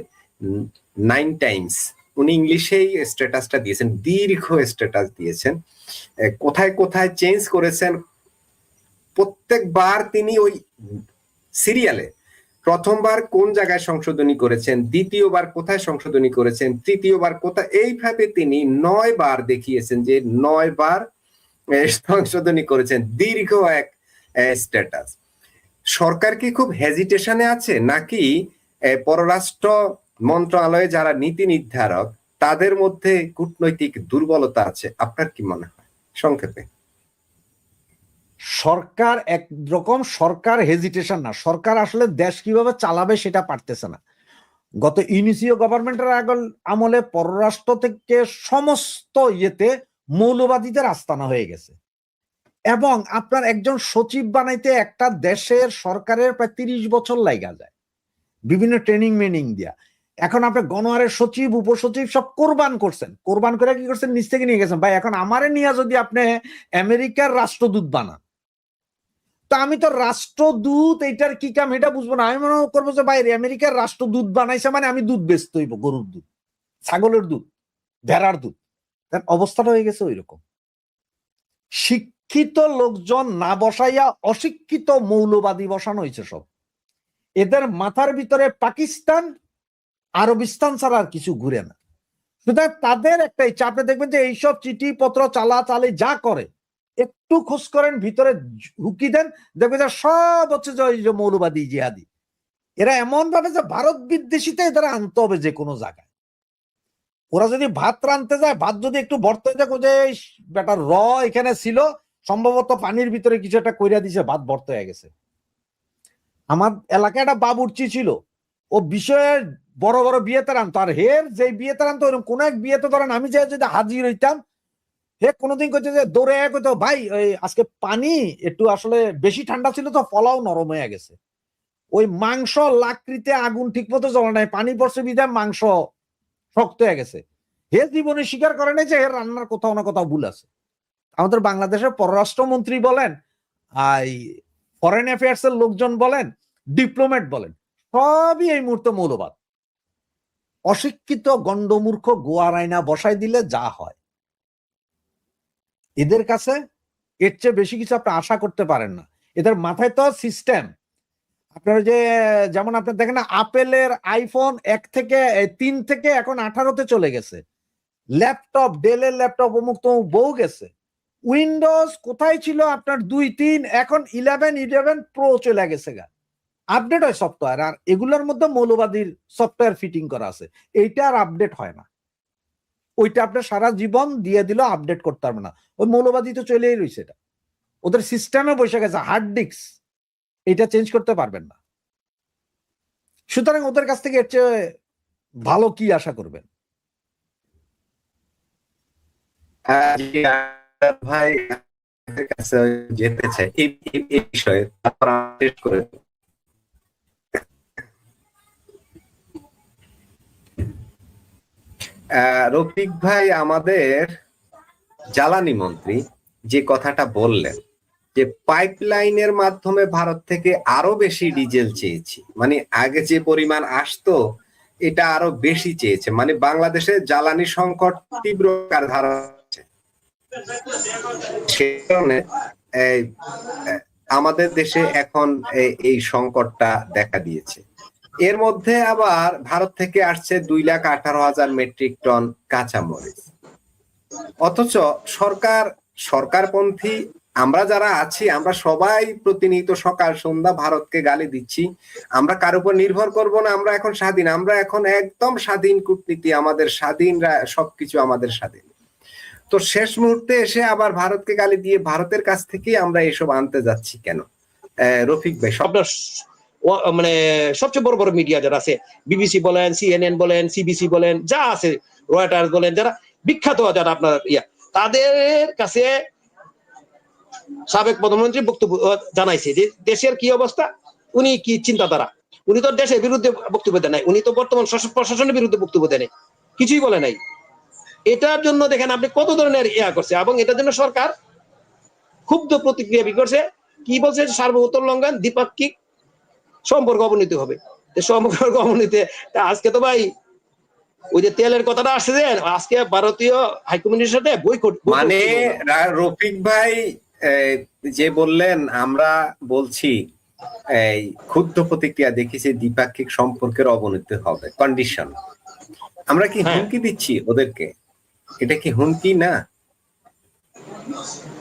9 টাইমস, উনি ইংলিশেই স্ট্যাটাসটা দিয়েছেন, দীর্ঘ স্ট্যাটাস দিয়েছেন, কোথায় কোথায় চেঞ্জ করেছেন। প্রত্যেকবার তিনি ওই সিরিয়ালে প্রথমবার কোন জায়গায় সংশোধনী করেছেন, দ্বিতীয়বার কোথায় সংশোধনী করেছেন, তৃতীয়বার কোথায়, এইভাবে তিনি 9 বার দেখিয়েছেন যে 9 বার সংশোধনী করেছেন। দীর্ঘ এক স্ট্যাটাস। সরকার কি খুব হেজিটেশনে আছে, নাকি পররাষ্ট্র মন্ত্রণালয়ে যারা নীতি নির্ধারক তাদের মধ্যে কূটনৈতিক দুর্বলতা আছে? আপনার কি মনে হয় সংক্ষেপে? সরকার একরকম, সরকার হেজিটেশন না, সরকার আসলে দেশ কিভাবে চালাবে সেটা পারতেছে না। গত ইউনিসিও গভর্নমেন্টের আমলে পররাষ্ট্র থেকে সমস্ত ইয়েতে মৌলবাদীদের আস্তানা হয়ে গেছে, এবং আপনার একজন সচিব বানাইতে একটা দেশের সরকারের প্রায় 30 বছর লাগা যায় বিভিন্ন ট্রেনিং মেনিং দিয়া। এখন আপনি গণহারের সচিব, উপসচিব সব কোরবান করছেন, কোরবান করে কি করছেন, নিচ থেকে নিয়ে গেছেন। ভাই এখন আমারে নিয়ে যদি আপনি আমেরিকার রাষ্ট্রদূত বানান, তা আমি তো রাষ্ট্রদূত, এটার কি কাম এটা বুঝবো না। আমি মনে করবো যে বাইরে আমেরিকার রাষ্ট্রদূত বানাইছে মানে আমি দুধ বেচতে হইব, গরুর দুধ, ছাগলের দুধ, ভেড়ার দুধ। অবস্থাটা হয়ে গেছে ওই রকম। শিক্ষিত লোকজন না বসাইয়া অশিক্ষিত মৌলবাদী বসানো হয়েছে সব। এদের মাথার ভিতরে পাকিস্তান, আরবিস্তান ছাড়া আর কিছু ঘুরে না। সুতরাং তাদের একটা ইচ্ছা, আপনি দেখবেন যে এইসব চিঠি পত্র চালাচালি যা করে, একটু খোঁজ করেন, ভিতরে হুকি দেন, দেখবেন যে সব হচ্ছে যে মৌলবাদী, জিহাদি। এরা এমন ভাবে যে ভারত বিদ্বেষীতে এদের আনতে হবে যে কোনো জায়গায়। ওরা যদি ভাত রানতে যায়, ভাত যদি একটু ভরতে দেখো যে বেটা এখানে ছিল, সম্ভবত পানির ভিতরে কিছু একটা কইরা দিছে, ভাত ভর্ত হয়ে গেছে। আমার এলাকায় একটা বাবুর্চি ছিল, ও বিষয়ে বড় বড় বিয়েতে রানতো, আর হের যে বিয়েতে রানতো ওরকম কোন এক বিয়েতে ধরেন আমি যে যদি হাজির হইতাম, হে কোনোদিন কইতে যে দৌড়ে কইতো, ভাই ওই আজকে পানি একটু আসলে বেশি ঠান্ডা ছিল তো পোলাও নরম হয়ে গেছে, ওই মাংস লাকড়িতে আগুন ঠিক মতো জ্বলে নাই, পানি পড়ছে বিধায় মাংস শক্ত হয়ে গেছে। হে জীবনে স্বীকার করে নাই যে এর রান্নার কোথাও না কোথাও ভুল আছে। আমাদের বাংলাদেশের পররাষ্ট্রমন্ত্রী বলেন, ফরেন অ্যাফেয়ার্স এর লোকজন বলেন, ডিপ্লোম্যাট বলেন, সবই এই মুহূর্তে মৌলবাদ। অশিক্ষিত গন্ডমূর্খ গোয়ার আয়না বসাই দিলে যা হয়, এদের কাছে এর চেয়ে বেশি কিছু আপনি আশা করতে পারেন না। এদের মাথায় তো সিস্টেম, আপনার যে যেমন আপনি দেখেন না, আপেলের আইফোন 3 থেকে এখন 18-তে চলে গেছে, ল্যাপটপ, ডেলের ল্যাপটপ অমুক তমুক বউ গেছে, উইন্ডোজ কোথায় ছিল আপনার 2-3, এখন 11 প্রো চলে গেছে গা, আপডেট হয় সফটওয়্যার, আর এগুলোর মধ্যে মৌলবাদীর সফটওয়্যার ফিটিং করা আছে, এইটা আর আপডেট হয় না। ওইটা আপনার সারা জীবন দিয়ে দিল, আপডেট করতে পারবে না, ওই মৌলবাদী তো চলেই রয়েছে, এটা ওদের সিস্টেমে বসে গেছে, হার্ড ডিস্ক, এটা চেঞ্জ করতে পারবেন না। সুতরাং ওদের কাছ থেকে এর চেয়ে ভালো কি আশা করবেন? ভাই কাছে যেতে চাই এই বিষয়ে, তারপর শেষ করে রফিক ভাই আমাদের জ্বালানি মন্ত্রী, যে কথাটা বললেন যে পাইপলাইনের মাধ্যমে ভারত থেকে আরো বেশি ডিজেল চেয়েছি, মানে আগে যে পরিমাণ আসতো এটা আরো বেশি চেয়েছে, মানে বাংলাদেশে জ্বালানি সংকট তীব্র আকার ধারণ করছে। সে কারণে আমাদের দেশে এখন এই সংকটটা দেখা দিয়েছে। এর মধ্যে আবার ভারত থেকে আসছে 2,18,000 মেট্রিক টন কাঁচামরিচ, অথচ সরকারপন্থী আমরা যারা আছি আমরা সবাই প্রতিনিয়ত সকাল সন্ধ্যা ভারতকে গালি দিচ্ছি। আমরা কার উপর নির্ভর করব না, আমরা এখন স্বাধীন, আমরা এখন একদম স্বাধীন কূটনীতি, আমাদের স্বাধীন, সবকিছু আমাদের স্বাধীন। তো শেষ মুহূর্তে এসে আবার ভারতকে গালি দিয়ে ভারতের কাছ থেকে আমরা এসব আনতে যাচ্ছি কেন? রফিক ভাই, আপনার মানে সবচেয়ে বড় বড় মিডিয়া যারা আছে, বিবিসি বলেন, সিএনএন বলেন, সিবিসি বলেন, যা আছে, রয়টার্স বলেন, যারা বিখ্যাত যারা আপনার তাদের কাছে সাবেক প্রধানমন্ত্রী বক্তব্য জানাইছে যে দেশের কি অবস্থা, উনি কি চিন্তাধারা। উনি তো দেশের বিরুদ্ধে বক্তব্য দেন নাই, উনি তো বর্তমান প্রশাসনের বিরুদ্ধে বক্তব্য দেন নাই, কিছুই বলে নাই। এটার জন্য দেখেন আপনি কত ধরনের করছে, এবং এটার জন্য সরকার ক্ষুব্ধ প্রতিক্রিয়া করছে। কি বলছে? সার্বভৌমত্ব লঙ্ঘন, দ্বিপাক্ষিক সম্পর্ক অবনতি হবে। সম্পর্ক অবনতি আজকে তো ভাই ওই যে তেলের কথাটা আসছে যে আজকে ভারতীয় হাইকমিশনের সাথে বয়কট, মানে রফিক ভাই যে বললেন, আমরা বলছি এই ক্ষুব্ধ প্রতিক্রিয়া দেখেছি, দ্বিপাক্ষিক সম্পর্কের অবনতি হবে, কন্ডিশন। আমরা কি হুমকি দিচ্ছি ওদেরকে? এটা কি হুমকি না?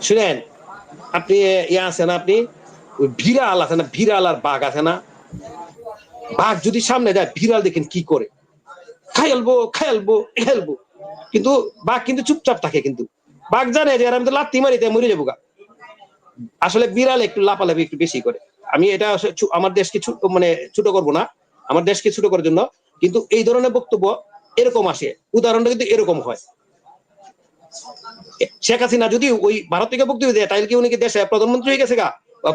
শুনেন, আপনি আছেন, আপনি ওই বিড়াল আছে না, বিড়াল আর বাঘ আছে না, বাঘ যদি সামনে যায় বিড়াল দেখেন কি করে, খেলবো, কিন্তু বাঘ কিন্তু চুপচাপ থাকে, কিন্তু বাঘ জানে যে আমি তো লাত্তি মারি তাই মরে যাবো গা। আসলে বিড়াল একটু লাফালাফি একটু বেশি করে। আমি এটা আমার দেশকে মানে ছোট করবো না, আমার দেশকে ছোট করার জন্য, কিন্তু এই ধরনের বক্তব্য এরকম আসে, উদাহরণটা কিন্তু এরকম হয়। শেখ হাসিনা যদি ওই ভারত থেকে বক্তব্য দেয়, তাহলে কি উনি কি দেশে প্রধানমন্ত্রী হয়ে গেছে গা?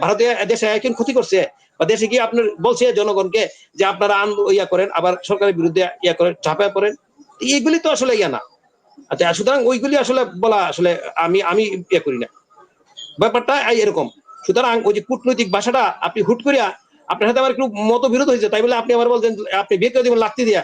ভারতীয় দেশে একজন ক্ষতি করছে, বা দেশে কি আপনার বলছে জনগণকে যে আপনারা করেন, আবার সরকারের বিরুদ্ধে করেন, ঝাঁপায় পড়েন? এইগুলি তো আসলে না। আচ্ছা, সুতরাং ওইগুলি আসলে বলা আসলে আমি করি না, ব্যাপারটা এরকম। সুতরাং ওই যে কূটনৈতিক ভাষাটা আপনি হুট করিয়া আপনার সাথে আমার একটু মতবিরোধ হয়েছে, তাই বলে আপনি আবার বলছেন আপনি বিয়ে করে দিবেন লাত্তি দিয়া,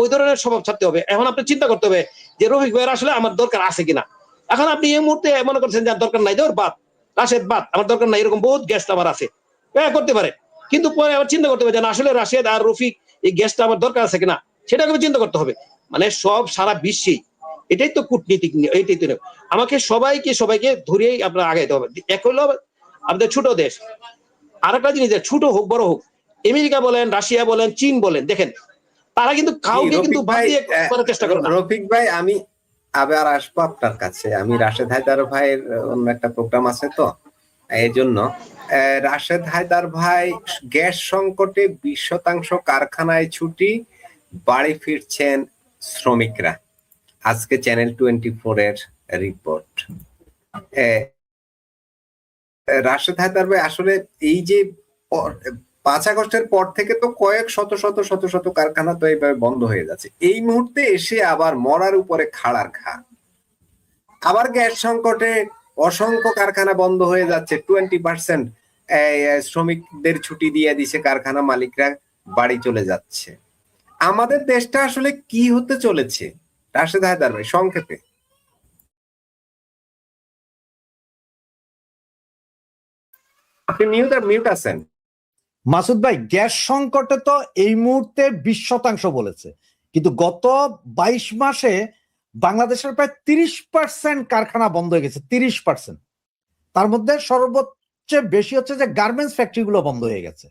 ওই ধরনের স্বভাব ছাড়তে হবে। এখন আপনি চিন্তা করতে হবে যে রফিক ভাইয়ের আসলে আমার দরকার আছে কিনা। এখন আপনি এই মুহূর্তে মনে করছেন যে দরকার নাই, দেওয়ার বাদ, রাশেদ বাদ, আমার দরকার নাই, এরকম বহুত গেস্ট আমার আছে, করতে পারে। কিন্তু পরে আবার চিন্তা করতে হবে যে আসলে রাশেদ আর রফিক এই গেস্টটা আমার দরকার আছে কিনা, সেটাকে চিন্তা করতে হবে। মানে সব সারা বিশ্বেই এটাই তো কূটনীতিক, এইটাই তো। আমাকে সবাইকে ধরিয়েই আপনার আগাইতে হবে। এক হলো আমাদের ছোট দেশ, আর একটা জিনিস, ছোট হোক বড় হোক, আমেরিকা বলেন, রাশিয়া বলেন, চীন বলেন, দেখেন তারা কিন্তু কাউকে কিন্তু বাদ দিয়ে করার চেষ্টা করে না। রফিক ভাই, আমি আবার আসবো আপনার কাছে। আমি রাশেদ হায়দার ভাইয়ের অন্য একটা প্রোগ্রাম আছে, তো এই জন্য রাশেদ হায়দার ভাই, গ্যাস সংকটে 20% কারখানায় ছুটি, বাড়ি ফিরছেন শ্রমিকরা, আজকে চ্যানেল 24 এর রিপোর্ট। রাশেদ হায়দার ভাই, আসলে এই যে 5 আগস্টের পর থেকে তো কয়েক শত কারখানা তো এইভাবে বন্ধ হয়ে যাচ্ছে, এই মুহূর্তে এসে আবার মরার উপরে খাড়ার ঘা, আবার গ্যাস সংকটে অসংখ্য কারখানা বন্ধ হয়ে যাচ্ছে, 20% শ্রমিকদের ছুটি দিয়ে দিছে, কারখানা মালিকরা বাড়ি চলে যাচ্ছে। আমাদের দেশটা আসলে কি হতে চলেছে রাশেদ হায়দার ভাই, সংক্ষেপে? আপনি মিউট আছেন। মাসুদ ভাই, গ্যাস সংকটে তো এই মুহূর্তে 20% বলেছে, কিন্তু গত 22 মাসে বাংলাদেশের প্রায় 30% কারখানা বন্ধ হয়ে গেছে, 30%। তার মধ্যে সর্বোচ্চ বেশি হচ্ছে যে গার্মেন্টস ফ্যাক্টরি গুলো বন্ধ হয়ে গেছে।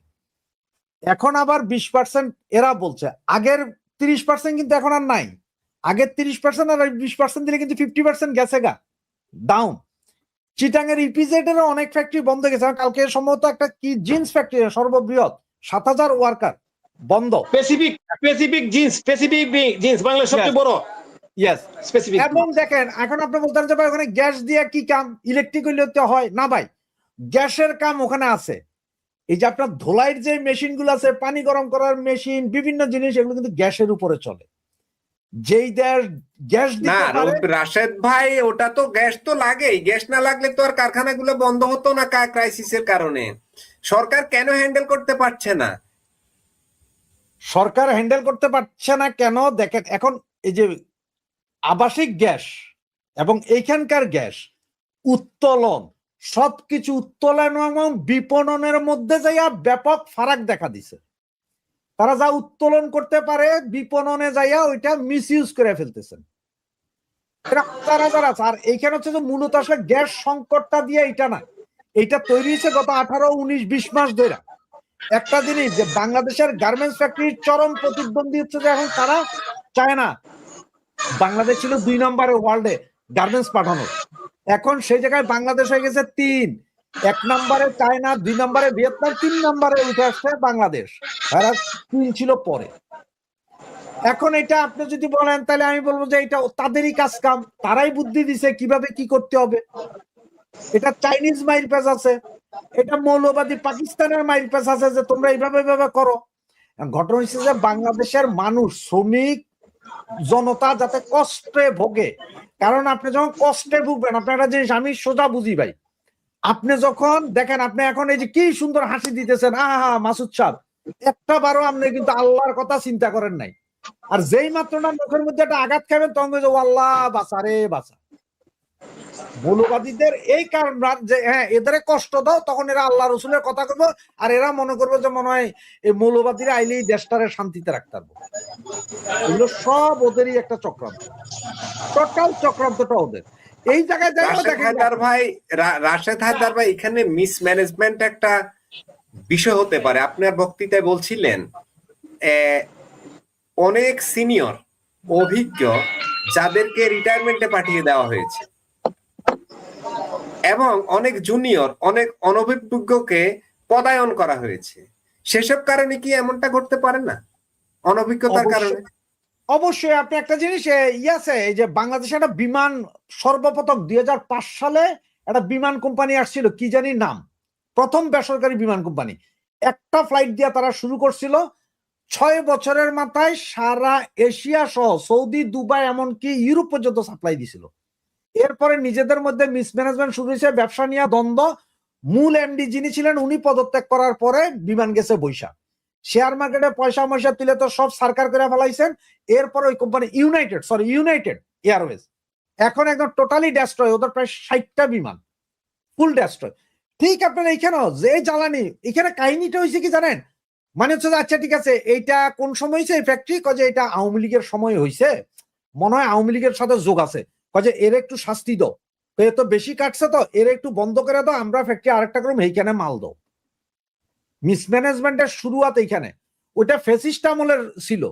এখন আবার 20% এরা বলছে, আগের 30% কিন্তু এখন আর নাই। আগের 30% আর 20% দিলে কিন্তু 50% গেছে গা, ডাউন। চিটাং এর ইপিজেড এর অনেক ফ্যাক্টরি বন্ধ হয়ে গেছে। কালকে সম্ভবত একটা কি জিন্স ফ্যাক্টরি, সর্ববৃহৎ 7,000 ওয়ার্কার বন্ধ। স্পেসিফিক জিন্স বাংলাদেশের সবচেয়ে বড়। স্পেসিফিক। এবং দেখেন, এখন আপনি বলতেন যে ভাই ওখানে গ্যাস দিয়ে কি কাম, ইলেকট্রিক হইলে তো হয় না ভাই, গ্যাসের কাম ওখানে আছে। এই যে আপনার ধোলাইয়ের যে মেশিন গুলো আছে, পানি গরম করার মেশিন, বিভিন্ন জিনিস, এগুলো কিন্তু গ্যাসের উপরে চলে। যেই দেশ গ্যাস না দিতে পারে। রাশেদ ভাই, ওটা তো গ্যাস তো লাগেই, গ্যাস না লাগলে তো আর কারখানাগুলো বন্ধ হতো না ক্রাইসিসের কারণে। সরকার কেন হ্যান্ডেল করতে পারছে না? সরকার হ্যান্ডেল করতে পারছে না কেন দেখেন, এখন এই যে আবাসিক গ্যাস এবং এইখানকার গ্যাস উত্তোলন, সবকিছু উত্তোলন এবং বিপণনের মধ্যে যাইয়া ব্যাপক ফারাক দেখা দিছে। তারা যা উত্তোলন করতে পারে বিপণনে যাইয়া ওইটা মিস ইউজ করে ফেলতেছেন। আর এইখানে হচ্ছে যে মূলত আসলে গ্যাস সংকটটা দিয়ে এটা না, এটা তৈরি হয়েছে গত 18-19-20 মাস ধরে। একটা জিনিস যে বাংলাদেশের গার্মেন্টস ফ্যাক্টরির চরম প্রতিদ্বন্দ্বী হচ্ছে যে এখন তারা চায় না বাংলাদেশ ছিল 2 নম্বরে ওয়ার্ল্ডে গার্মেন্টস পাঠানোর, এখন সেই জায়গায় বাংলাদেশ হয়ে গেছে 3। 1 নম্বরে চায়না, 2 নম্বরে ভিয়েতনাম, 3 নম্বরে উঠে আসছে বাংলাদেশ, আর 3 ছিল পরে। এখন এটা আপনি যদি বলেন তাহলে আমি বলবো যে এটা তাদেরই কাজ কাম, তারাই বুদ্ধি দিছে কিভাবে কি করতে হবে। এটা চাইনিজ মাইল পেজ আছে, এটা মৌলবাদী পাকিস্তানের মাইল পেজ আছে যে তোমরা এইভাবে এইভাবে করো। ঘটনা হচ্ছে যে বাংলাদেশের মানুষ, শ্রমিক জনতা যাতে কষ্টে ভোগে, কারণ আপনি যখন কষ্টে ভুগবেন, আপনার একটা জিনিস আমি সোজা বুঝি ভাই, আপনি যখন দেখেন আপনি এখন এই যে কি সুন্দর হাসি দিতেছেন, আহা মাসুদ সাহেব, একটা বারও আপনি কিন্তু আল্লাহর কথা চিন্তা করেন নাই। আর যেই মাত্র না মুখের মধ্যে একটা আঘাত খাবেন তখন আল্লাহ বাঁচা রে বাঁচা। মৌলবাদীদের এই কারণ যে হ্যাঁ এদের কষ্ট দাও, তখন এরা আল্লাহ রসুলের কথা করবো, আর এরা মনে করবে যে মনে হয় এই মৌলবাদীরা আইলেই দেশটারে শান্তিতে রাখতে পারবো। এগুলো সব ওদেরই একটা চক্রান্ত, টোটাল চক্রান্তটা ওদের। এই জায়গায় রাশেদ হায়দার ভাই, এখানে মিসম্যানেজমেন্ট একটা বিষয় হতে পারে। আপনার বক্তৃতায় বলছিলেন অনেক সিনিয়র অভিজ্ঞ যাদেরকে রিটায়ারমেন্টে পাঠিয়ে দেওয়া হয়েছে এবং অনেক জুনিয়র অনেক অনভিজ্ঞকে পদায়ন করা হয়েছে। সেসব কারণে কি এমনটা ঘটতে পারে না, অনভিজ্ঞতার কারণে? অবশ্যই। আপনি একটা জিনিস আছে, এই যে বাংলাদেশে একটা বিমান সর্বপ্রথম 2005 সালে একটা বিমান কোম্পানি আসছিল, কি জানি নাম, প্রথম বেসরকারি বিমান কোম্পানি। একটা ফ্লাইট দিয়ে তারা শুরু করছিল, 6 বছরের মাথায় সারা এশিয়া সহ সৌদি, দুবাই, এমনকি ইউরোপ পর্যন্ত সাপ্লাই দিছিল। এরপরে নিজেদের মধ্যে মিসম্যানেজমেন্ট শুরু হয়েছে, ব্যবসা নিয়ে দ্বন্দ্ব। মূল এমডি যিনি ছিলেন উনি পদত্যাগ করার পরে বিমান গেছে বৈশা, শেয়ার মার্কেটে পয়সা ময়সা তুলে তো সব সরকার করে ফেলাইছেন। এরপর ওই কোম্পানি ইউনাইটেড এয়ারওয়েজ এখন একদম টোটালি ডেস্ট্রয়, ওদের প্রায় 60টা বিমান ফুল ডেস্ট্রয়। ঠিক আপনার এইখানেও যে জ্বালানি, এখানে কাহিনীটা হয়েছে কি জানেন, মানে হচ্ছে আচ্ছা ঠিক আছে এইটা কোন সময় হয়েছে এই ফ্যাক্টরি, যে এটা আওয়ামী লীগের সময় হয়েছে, মনে হয় আওয়ামী লীগের সাথে যোগ আছে, যে এর একটু শাস্তি দাও, এ তো বেশি কাটছে, তো এর একটু বন্ধ করে দাও, আমরা ফ্যাক্টরি আরেকটা করুম, এইখানে মাল দাও। মিসম্যানেজমেন্টের শুরুয়াত এইখানে। ওইটা ফেসিস্ট আমলের ছিল,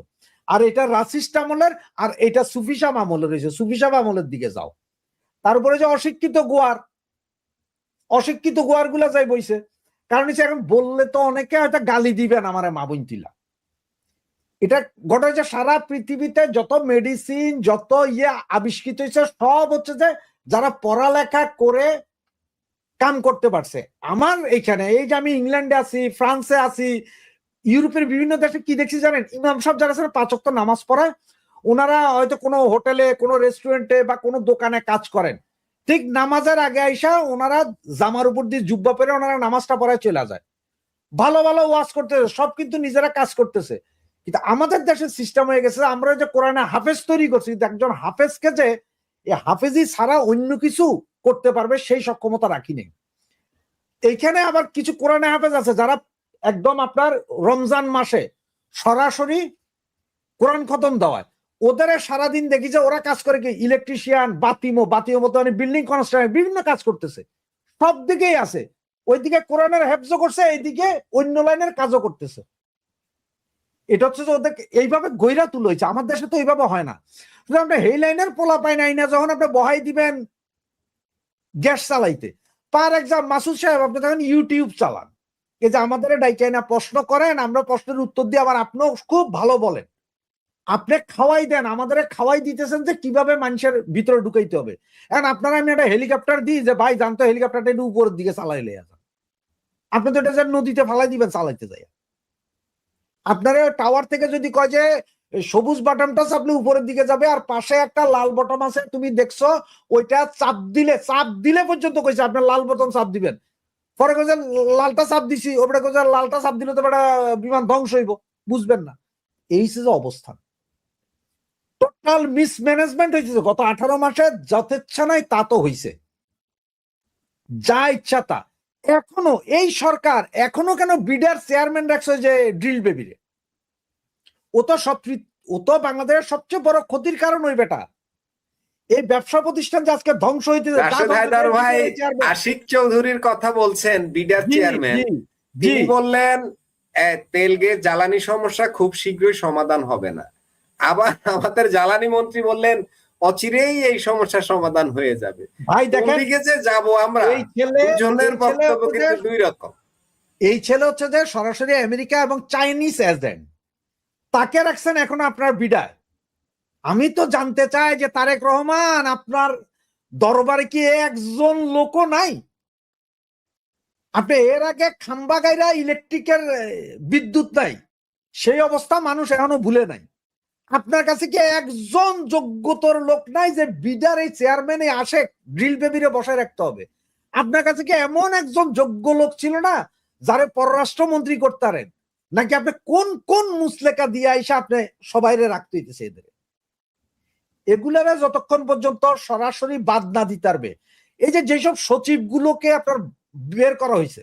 আর এটা রাসিস্ট আমলের, আর এটা সুফিসাম আমলের হয়েছে, সুফিসাম আমলের দিকে যাও। তারপরে যে অশিক্ষিত গোয়ার গুলা যাই বইছে, কারণ এখন বললে তো অনেকে হয়তো গালি দিবেন আমার মা বোন তিলা। এটা ঘটে যে সারা পৃথিবীতে যত মেডিসিন যত আবিষ্কৃত হয়েছে সব হচ্ছে যে যারা পড়ালেখা করে কাম করতে পারছে। আমার এইখানে এই যে আমি ইংল্যান্ডে আছি, ফ্রান্সে আছি, ইউরোপের বিভিন্ন দেশে কি দেখছি জানেন, ইমাম সাহেব যারা আছেন 5 ওয়াক্ত নামাজ পড়ায়, ওনারা হয়তো কোনো হোটেলে, কোনো রেস্টুরেন্টে বা কোনো দোকানে কাজ করেন, ঠিক নামাজের আগে আইসা ওনারা জামার উপর দিয়ে জুব্বা পরে ওনারা নামাজটা পড়ায় চলে যায়। ভালো ভালো ওয়াজ করতেছে, সব কিন্তু নিজেরা কাজ করতেছে। কিন্তু আমাদের দেশের সিস্টেম হয়ে গেছে, আমরা যে কোরআনে হাফেজ তৈরি করছি, কিন্তু একজন হাফেজকে যে এই হাফেজি ছাড়া অন্য কিছু করতে পারবে সেই সক্ষমতা রাখি নেই। এইখানে আবার কিছু কোরআনে হাফেজ আছে যারা একদম আপনার রমজান মাসে সরাসরি কোরআন খতম দেওয়ায়, ওদের সারাদিন দেখি যে ওরা কাজ করে কি ইলেকট্রিশিয়ান, বাতিমো মতো বিল্ডিং কনস্ট্রাকশন বিভিন্ন কাজ করতেছে, সব দিকেই আছে। ওইদিকে কোরআনের হেফজ করছে, এইদিকে অন্য লাইনের কাজও করতেছে। এটা হচ্ছে যে ওদের এইভাবে গইরা তুলে হয়েছে। আমার দেশে তো এইভাবে হয় না। আপনি এই লাইনের পোলা পাই নাই না, যখন আপনি বহাই দিবেন গ্যাস চালাইতে, পার এক্সাম্পল মাসুদ সাহেব আপনি তখন ইউটিউব চালান, এই যে আমাদের ডাইকাই না প্রশ্ন করেন, আমরা প্রশ্নের উত্তর দিই, আবার আপনিও খুব ভালো বলেন, আপনি খাওয়াই দেন, আমাদের খাওয়াই দিতেছেন যে কিভাবে মানুষের ভিতরে ঢুকাইতে হবে। এখন আপনারা আমি একটা হেলিকপ্টার দিই যে ভাই জানতো হেলিকপ্টারটা একটু উপরের দিকে চালাইলে, আপনি তো এটা নদীতে ফালাই দিবেন চালাইতে যাই। আপনারা টাওয়ার থেকে যদি কয় যে এই সবুজ বাটনটা চাপলে উপরের দিকে যাবে, আর পাশে একটা লাল বটন আছে, তুমি দেখছো ওইটা চাপ দিলে পর্যন্ত কইছে আপনার লাল বটন চাপ দিবেন। পরে কইছে লালটা চাপ দিছি, ওপরে কইছে লালটা চাপ দিলে তো একটা বিমান ধ্বংস হইব, বুঝবেন না। এই যে অবস্থান, টোটাল মিসম্যানেজমেন্ট হয়েছে গত 18 মাসে। যথেচ্ছা নাই তা তো হইছে, যা ইচ্ছা তা। এখনো এই সরকার এখনো কেন বিডার চেয়ারম্যান রাখছে যে ড্রিল বেবিরে? ও তো বাংলাদেশের সবচেয়ে বড় ক্ষতির কারণ ওই বেটা। এই ব্যবসা প্রতিষ্ঠান যে আজকে ধ্বংস হইতে, রাশেদ হায়দার ভাই আশিক চৌধুরীর কথা বলছেন, বিডার চেয়ারম্যান। তিনি বললেন তেলগে জ্বালানি সমস্যা খুব শীঘ্রই সমাধান হবে না। আবার আমাদের জ্বালানি মন্ত্রী বললেন অচিরেই এই সমস্যার সমাধান হয়ে যাবে। ভাই দেখেন, দিকে যে যাব আমরা, দুজনের বক্তব্য কিন্তু দুই রকম। এই ছেলে হচ্ছে যে সরাসরি আমেরিকা এবং চাইনিজ এজেন্ট, তাকে রাখছেন এখন আপনার বিডায়। আমি তো জানতে চাই যে তারেক রহমান, আপনার দরবারে কি একজন লোকও নাই? আপনি এর আগে খাম্বা গাইরা ইলেকট্রিকের বিদ্যুৎ নাই, সেই অবস্থা মানুষ এখনো ভুলে নাই। আপনার কাছে কি একজন যোগ্যতর লোক নাই যে বিডার এই চেয়ারম্যানে আসে ড্রিল বেবিরে বসায় রাখতে হবে? আপনার কাছে কি এমন একজন যোগ্য লোক ছিল না যারে পররাষ্ট্রমন্ত্রী করতারেন? নাকি আপনি কোন কোন মুসলেকা দিয়ে আইসা আপনি সবাইরে রাখতে হইতেছে? এদের এগুলারা যতক্ষণ পর্যন্ত সরাসরি বাদ না দিতে পারবে, এই যে যেসব সচিবগুলোকে আপনার বের করা হয়েছে,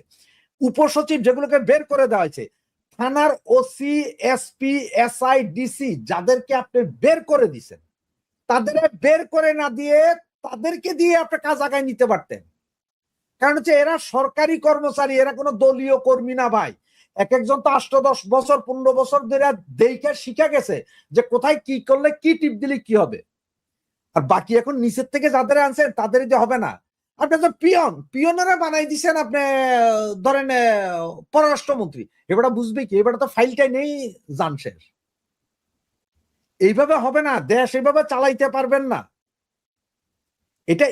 উপসচিব যেগুলোকে বের করে দেওয়া হয়েছে, থানার ওসি, এসপি, এসআই, ডিসি যাদেরকে আপনি বের করে দিছেন, তাদের বের করে না দিয়ে তাদেরকে দিয়ে আপনি কাজ আগায় নিতে পারতেন। কারণ হচ্ছে এরা সরকারি কর্মচারী, এরা কোনো দলীয় কর্মী না ভাই। এক একজন তো 8-10 বছর 15 বছর ধরে দেখে শিখে গেছে যে কোথায় কি করলে কি টিপ দিলে কি হবে। আর বাকি এখন নিচের থেকে যাদের আনছেন তাদের যে হবে না। আপনি তো পিয়নেরা বানাই দিচ্ছেন, আপনি ধরেন পররাষ্ট্রমন্ত্রী, এবারটা বুঝবে কি? এবারটা তো ফাইলটাই নেই, জান শেষ। এইভাবে হবে না, দেশ এইভাবে চালাইতে পারবেন না। এটা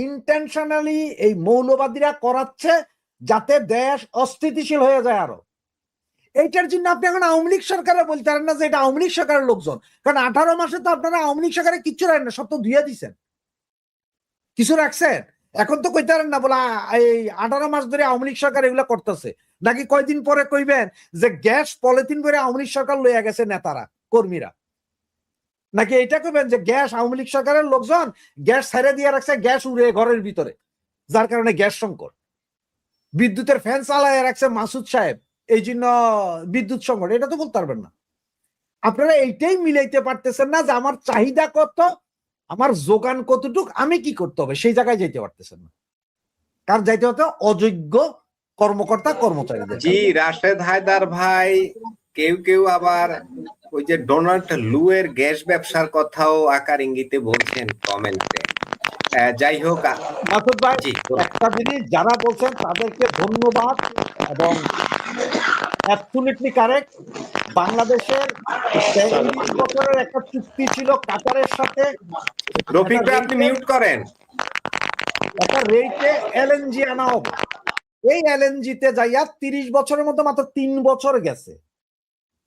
ইন্টেনশনালি এই মৌলবাদীরা করাচ্ছে যাতে দেশ অস্থিতিশীল হয়ে যায় আরো। এইটার জন্য আপনি এখন আওয়ামী লীগ সরকারে বলতে পারেন না যে এটা আওয়ামী লীগ সরকারের লোকজন, কারণ 18 মাসে তো আপনারা আওয়ামী লীগ সরকারে কিচ্ছু রাখেন না, সব তো ধুয়ে দিচ্ছেন, কিছু রাখছেন। এখন তো কইতে পারেন না বলা এই 18 মাস ধরে আওয়ামী লীগ সরকার এগুলো করতেছে, নাকি কয়দিন পরে কইবেন যে গ্যাস পলিথিন করে আওয়ামী লীগ সরকার লইয়া গেছে নেতারা কর্মীরা, নাকি এটা কইবেন যে গ্যাস আওয়ামী লীগ সরকারের লোকজন গ্যাস ছেড়ে দিয়ে রাখছে, গ্যাস উড়ে ঘরের ভিতরে, যার কারণে গ্যাস সংকট, বিদ্যুতের ফ্যান চালায় রাখছে মাসুদ সাহেব, এই জন্য বিদ্যুৎ সংকট। এটা তো বলতে পারবেন না। আপনারা এইটাই মিলাইতে পারতেছেন না যে আমার চাহিদা কত, আমার যোগান কতটুক, আমি কি করতে হবে, সেই জায়গায় যাইতে পারতেছেন না। কার যাইতে হতো? অযোগ্য কর্মকর্তা কর্মচারীদের। জি রাশেদ হায়দার ভাই, কেউ কেউ আবার ওই যে ডোনাল্ড লুয়ের গ্যাস ব্যবসার কথাও আকার ইঙ্গিতে বলছেন কমেন্টে। যাই হোক মাসুদ ভাই, একটা জিনিস যারা বলছেন তাদেরকে ধন্যবাদ, এবং অ্যাবসলিউটলি কারেক্ট। বাংলাদেশের 43 বছরের একটা চুক্তি ছিল কাতারের সাথে, রফিক ভাই আপনি মিউট করেন। একটা রেটে এলএনজি আনা হবে। এই এলএনজি তে যাইয়া 30 বছরের মধ্যে মাত্র 3 বছর গেছে।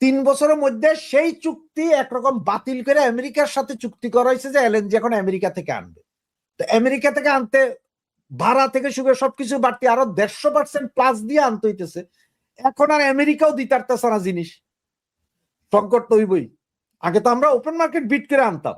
3 বছরের মধ্যে সেই চুক্তি একরকম বাতিল করে আমেরিকার সাথে চুক্তি করা হয়েছে যে এলএনজি এখন আমেরিকা থেকে আনবে। তো আমেরিকা থেকে আনতে ভাড়া থেকে শুরু সবকিছু বাড়তি আরো 150% প্লাস দিয়ে আনতে হইতেছে। এখন আর আমেরিকাও দিতে পারতেছে না জিনিস, সংকট তো হইবই। আগে তো আমরা ওপেন মার্কেট বিট করে আনতাম,